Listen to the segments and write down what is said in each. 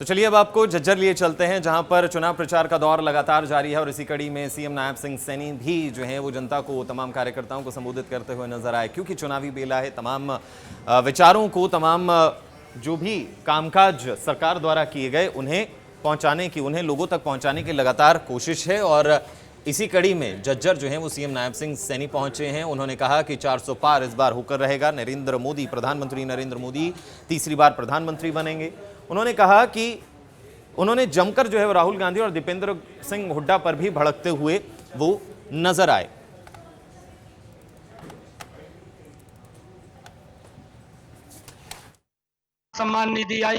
तो चलिए अब आपको झज्जर लिए चलते हैं, जहां पर चुनाव प्रचार का दौर लगातार जारी है और इसी कड़ी में सीएम नायब सिंह सैनी भी जो है वो जनता को, तमाम कार्यकर्ताओं को संबोधित करते हुए नजर आए। क्योंकि चुनावी बेला है, तमाम विचारों को, तमाम जो भी कामकाज सरकार द्वारा किए गए उन्हें पहुंचाने की, उन्हें लोगों तक पहुंचाने की लगातार कोशिश है। और इसी कड़ी में झज्जर जो है वो सीएम नायब सिंह सैनी पहुंचे हैं। उन्होंने कहा कि 400 पार इस बार होकर रहेगा। नरेंद्र मोदी, प्रधानमंत्री नरेंद्र मोदी तीसरी बार प्रधानमंत्री बनेंगे। उन्होंने कहा कि उन्होंने जमकर जो है वो राहुल गांधी और दीपेंद्र सिंह हुड्डा पर भी भड़कते हुए वो नजर आए। सम्मान निधि आई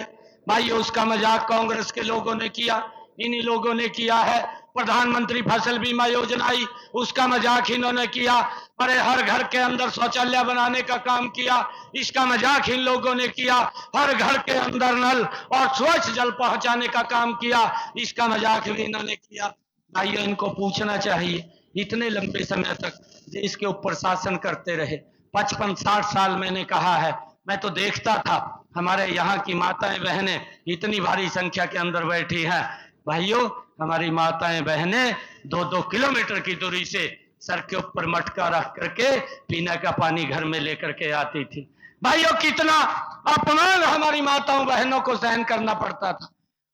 भाई, उसका मजाक कांग्रेस के लोगों ने किया, इन्हीं लोगों ने किया है। प्रधानमंत्री फसल बीमा योजना आई, उसका मजाक इन्होंने किया। अरे हर घर के अंदर शौचालय बनाने का काम किया, इसका मजाक इन लोगों ने किया। हर घर के अंदर नल और स्वच्छ जल पहुंचाने का काम किया, इसका मजाक भी इन्होंने किया। भाइयों, इनको पूछना चाहिए, इतने लंबे समय तक देश के ऊपर शासन करते रहे, 55-60 साल मैंने कहा है, मैं तो देखता था हमारे यहाँ की माताएं बहनें इतनी भारी संख्या के अंदर बैठी हैं। भाइयों, हमारी माताएं बहनें 2-2 किलोमीटर की दूरी से सर के ऊपर मटका रख करके पीने का पानी घर में लेकर के आती थी। भाइयों, कितना अपमान हमारी माताओं बहनों को सहन करना पड़ता था।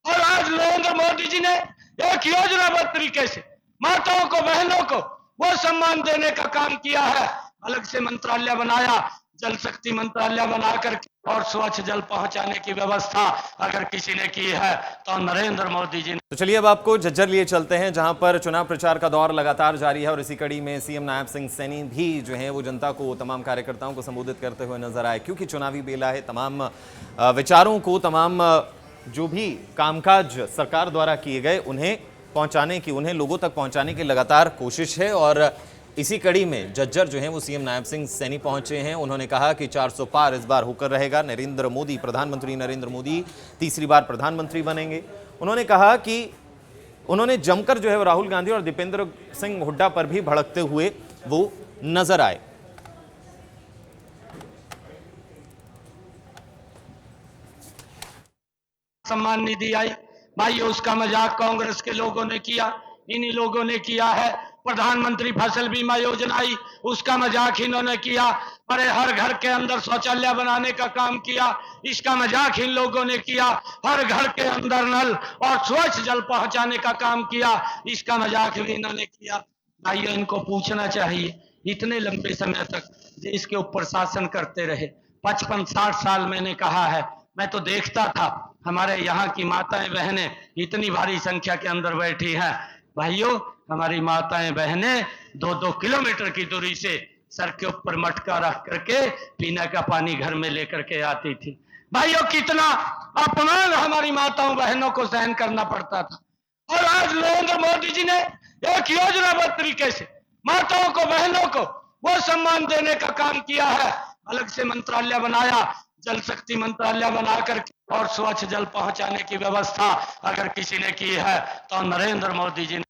और आज नरेंद्र मोदी जी ने एक योजनाबद्ध तरीके से माताओं को, बहनों को वो सम्मान देने का काम किया है। अलग से मंत्रालय बनाया, जल शक्ति मंत्रालय बनाकर और स्वच्छ जल पहुंचाने की व्यवस्था अगर किसी ने की है तो नरेंद्र मोदी जी ने। तो चलिए अब आपको झज्जर लिए चलते हैं, जहां पर चुनाव प्रचार का दौर लगातार जारी है और इसी कड़ी में सीएम नायब सिंह सैनी भी जो है वो जनता को, तमाम कार्यकर्ताओं को संबोधित करते हुए नजर आए। क्योंकि चुनावी बेला है, तमाम विचारों को, तमाम जो भी कामकाज सरकार द्वारा किए गए उन्हें पहुंचाने की, उन्हें लोगों तक पहुंचाने की लगातार कोशिश है। और इसी कड़ी में झज्जर जो है वो सीएम नायब सिंह सैनी पहुंचे हैं। उन्होंने कहा कि 400 पार इस बार होकर रहेगा। नरेंद्र मोदी, प्रधानमंत्री नरेंद्र मोदी तीसरी बार प्रधानमंत्री बनेंगे। उन्होंने कहा कि उन्होंने जमकर जो है वो राहुल गांधी और दीपेंद्र सिंह हुड्डा पर भी भड़कते हुए वो नजर आए। सम्मान निधि आई भाई, उसका मजाक कांग्रेस के लोगों ने किया, इन्हीं लोगों ने किया है। प्रधानमंत्री फसल बीमा योजना आई, उसका मजाक इन्होंने किया। अरे हर घर के अंदर शौचालय बनाने का काम किया, इसका मजाक इन लोगों ने किया। हर घर के अंदर नल और स्वच्छ जल पहुंचाने का काम किया, इसका मजाक भी इन्होंने किया। भाइयों, इनको पूछना चाहिए, इतने लंबे समय तक देश के ऊपर शासन करते रहे, 55-60 साल मैंने कहा है, मैं तो देखता था हमारे यहाँ की माताएं बहनें इतनी भारी संख्या के अंदर बैठी हैं। भाइयों, हमारी माताएं बहनें 2-2 किलोमीटर की दूरी से सर के ऊपर मटका रख करके पीने का पानी घर में लेकर के आती थी। भाइयों, कितना अपमान हमारी माताओं बहनों को सहन करना पड़ता था। और आज नरेंद्र मोदी जी ने एक योजनाबद्ध तरीके से माताओं को, बहनों को वो सम्मान देने का काम किया है। अलग से मंत्रालय बनाया, जल शक्ति मंत्रालय बनाकर और स्वच्छ जल पहुंचाने की व्यवस्था अगर किसी ने की है तो नरेंद्र मोदी जी ने।